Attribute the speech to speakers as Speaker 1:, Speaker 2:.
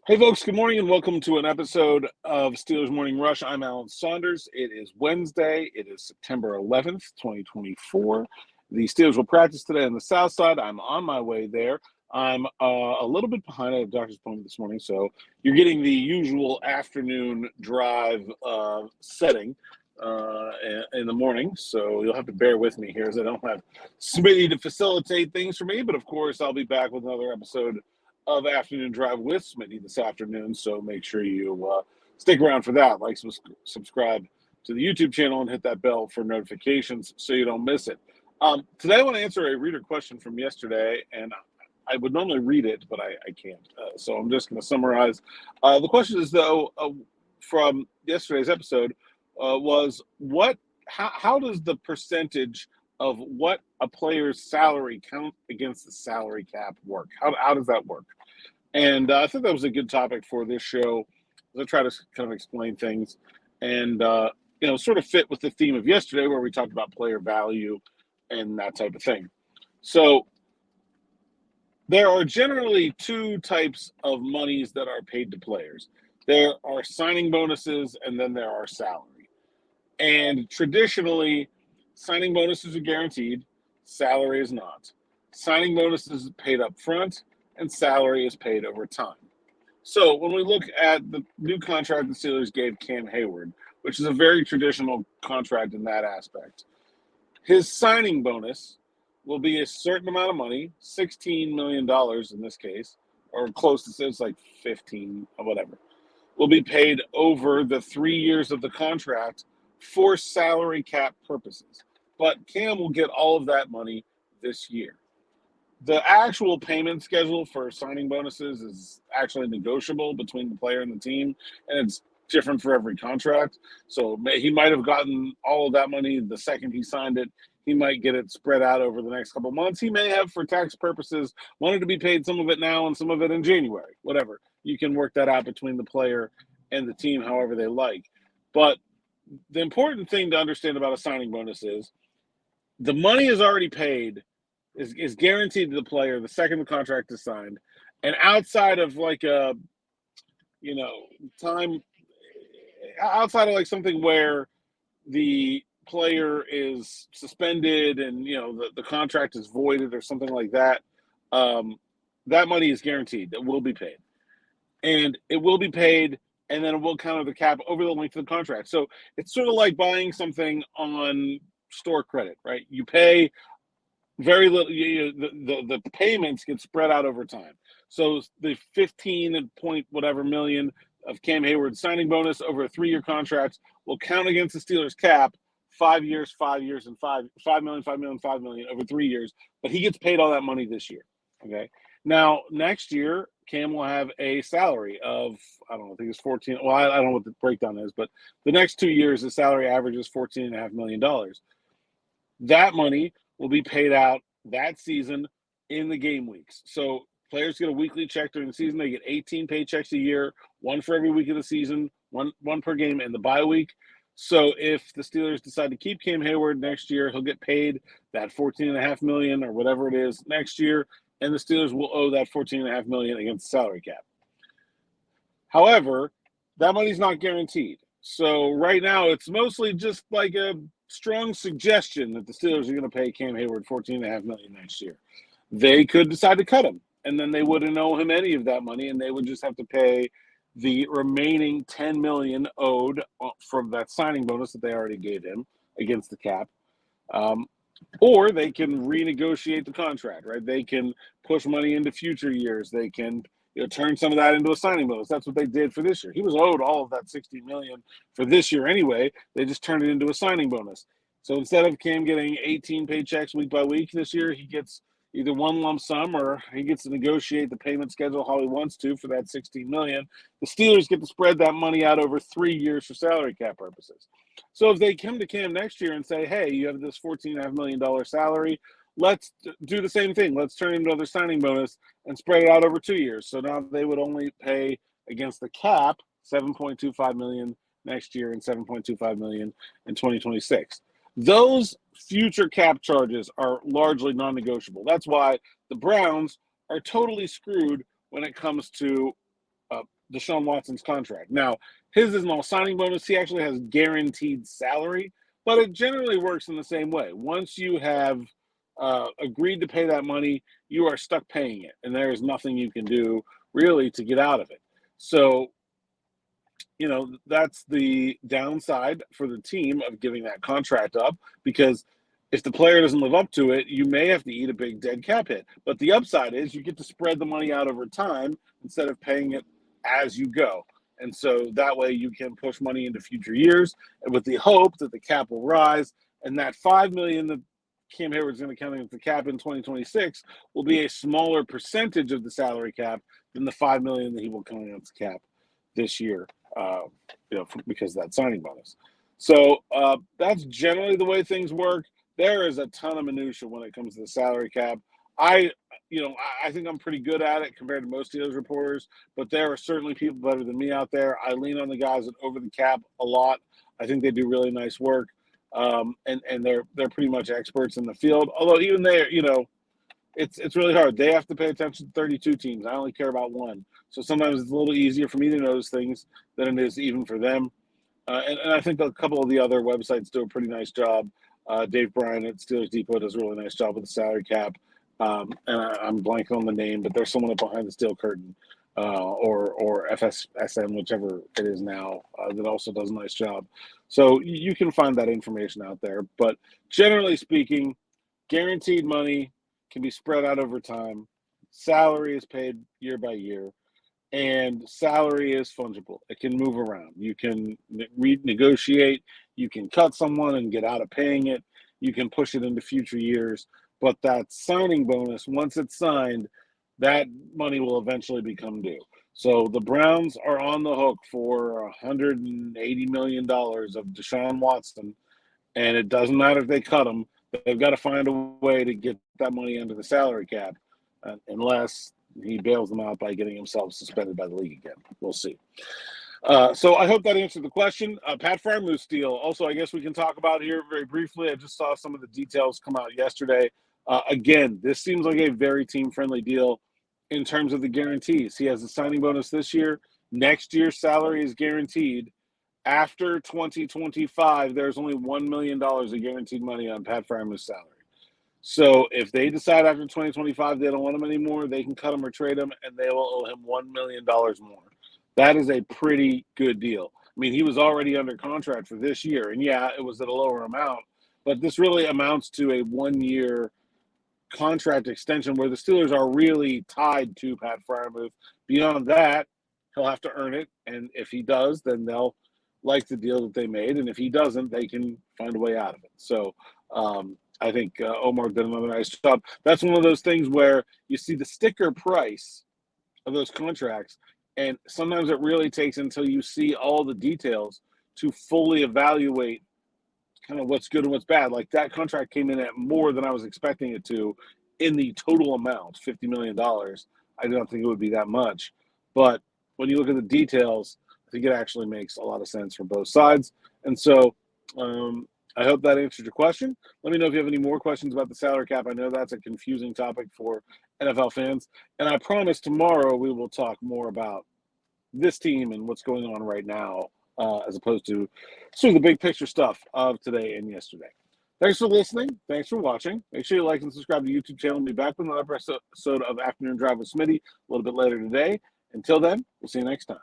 Speaker 1: Hey, folks, good morning and welcome to an episode of Steelers Morning Rush. I'm Alan Saunders. It is Wednesday. It is September 11th, 2024. The Steelers will practice today on the south side. I'm on my way there. I'm a little bit behind. I had a doctor's appointment this morning, so you're getting the usual afternoon drive setting in the morning. So you'll have to bear with me here as I don't have Smitty to facilitate things for me. But, of course, I'll be back with another episode of Afternoon Drive with Smitty this afternoon, so make sure you stick around for that. Like, subscribe to the YouTube channel and hit that bell for notifications so you don't miss it. Today I want to answer a reader question from yesterday, and I would normally read it, but I can't. So I'm just going to summarize. The question is, though, from yesterday's episode was how does the percentage of what a player's salary count against the salary cap work? How does that work? And I think that was a good topic for this show as I try to kind of explain things and, sort of fit with the theme of yesterday where we talked about player value and that type of thing. So there are generally two types of monies that are paid to players. There are signing bonuses and then there are salary. And traditionally, signing bonuses are guaranteed, salary is not. Signing bonuses is paid up front, and salary is paid over time. So when we look at the new contract the Steelers gave Cam Heyward, which is a very traditional contract in that aspect, his signing bonus will be a certain amount of money, $16 million in this case, or close to, it's like 15 or whatever, will be paid over the 3 years of the contract for salary cap purposes. But Cam will get all of that money this year. The actual payment schedule for signing bonuses is actually negotiable between the player and the team, and it's different for every contract. So he might have gotten all of that money the second he signed it. He might get it spread out over the next couple of months. He may have, for tax purposes, wanted to be paid some of it now and some of it in January, whatever. You can work that out between the player and the team however they like. But the important thing to understand about a signing bonus is the money is already paid, is guaranteed to the player the second the contract is signed. And outside of like a, time, outside of like something where the player is suspended and, the contract is voided or something like that, that money is guaranteed. That will be paid. And it will be paid, and then it will counter the cap over the length of the contract. So it's sort of like buying something on store credit, right? You pay very little. The payments get spread out over time. So the 15 point whatever million of Cam Heyward signing bonus over a 3-year contract will count against the Steelers cap 5 years, and 5 million over 3 years. But he gets paid all that money this year. Okay. Now, next year, Cam will have a salary of, I don't know, I think it's 14. Well, I don't know what the breakdown is, but the next 2 years, the salary average is $14.5 million. That money will be paid out that season in the game weeks. So players get a weekly check during the season. They get 18 paychecks a year, one for every week of the season, one per game in the bye week. So if the Steelers decide to keep Cam Heyward next year, he'll get paid that $14.5 million or whatever it is next year, and the Steelers will owe that $14.5 million against the salary cap. However, that money's not guaranteed. So right now, it's mostly just like a strong suggestion that the Steelers are going to pay Cam Heyward $14.5 million next year. They could decide to cut him, and then they wouldn't owe him any of that money, and they would just have to pay the remaining $10 million owed from that signing bonus that they already gave him against the cap. Or they can renegotiate the contract, right? They can push money into future years. They can turn some of that into a signing bonus. That's what they did for this year. He was owed all of that $60 million for this year anyway. They just turned it into a signing bonus. So instead of Cam getting 18 paychecks week by week this year, he gets either one lump sum or he gets to negotiate the payment schedule how he wants to for that $16 million. The Steelers get to spread that money out over 3 years for salary cap purposes. So if they come to Cam next year and say, hey, you have this $14.5 million salary, let's do the same thing. Let's turn it into another signing bonus and spread it out over 2 years. So now they would only pay against the cap $7.25 million next year and $7.25 million in 2026. Those future cap charges are largely non-negotiable. That's why the Browns are totally screwed when it comes to Deshaun Watson's contract. Now, his isn't all signing bonus. He actually has guaranteed salary, but it generally works in the same way. Once you have agreed to pay that money, you are stuck paying it, and there is nothing you can do really to get out of it. So, that's the downside for the team of giving that contract up, because if the player doesn't live up to it, you may have to eat a big dead cap hit. But the upside is you get to spread the money out over time instead of paying it as you go. And so that way you can push money into future years, and with the hope that the cap will rise, and that $5 million that Cam Heyward's going to come against the cap in 2026 will be a smaller percentage of the salary cap than the $5 million that he will come against the cap this year, because of that signing bonus. So that's generally the way things work. There is a ton of minutia when it comes to the salary cap. I think I'm pretty good at it compared to most Steelers reporters, but there are certainly people better than me out there. I lean on the guys that over the cap a lot. I think they do really nice work, and they're pretty much experts in the field. Although even there, it's really hard. They have to pay attention to 32 teams. I only care about one, so sometimes it's a little easier for me to notice things than it is even for them. And I think a couple of the other websites do a pretty nice job. Dave Bryan at Steelers Depot does a really nice job with the salary cap. And I'm blanking on the name, but there's someone up behind the steel curtain, or FSSM, whichever it is now, that also does a nice job. So you can find that information out there. But generally speaking, guaranteed money can be spread out over time. Salary is paid year by year, and salary is fungible. It can move around. You can renegotiate. You can cut someone and get out of paying it. You can push it into future years. But that signing bonus, once it's signed, that money will eventually become due. So the Browns are on the hook for $180 million of Deshaun Watson, and it doesn't matter if they cut him. They've got to find a way to get that money under the salary cap, unless he bails them out by getting himself suspended by the league again. We'll see. So I hope that answered the question. Pat Freiermuth deal. Also, I guess we can talk about here very briefly. I just saw some of the details come out yesterday. Again, this seems like a very team-friendly deal in terms of the guarantees. He has a signing bonus this year. Next year's salary is guaranteed. After 2025, there's only $1 million of guaranteed money on Pat Freiermuth's salary. So if they decide after 2025 they don't want him anymore, they can cut him or trade him, and they will owe him $1 million more. That is a pretty good deal. I mean, he was already under contract for this year, and yeah, it was at a lower amount, but this really amounts to a 1-year contract extension where the Steelers are really tied to Pat Freiermuth. Beyond that, he'll have to earn it, and if he does, then they'll like the deal that they made, and if he doesn't, they can find a way out of it. So I think Omar did another nice job. That's one of those things where you see the sticker price of those contracts, and sometimes it really takes until you see all the details to fully evaluate kind of what's good and what's bad. Like that contract came in at more than I was expecting it to in the total amount, $50 million. I don't think it would be that much. But when you look at the details, I think it actually makes a lot of sense for both sides. And so I hope that answered your question. Let me know if you have any more questions about the salary cap. I know that's a confusing topic for NFL fans. And I promise tomorrow we will talk more about this team and what's going on right now, as opposed to sort of the big picture stuff of today and yesterday. Thanks for listening. Thanks for watching. Make sure you like and subscribe to the YouTube channel. We'll be back with another episode of Afternoon Drive with Smitty a little bit later today. Until then, we'll see you next time.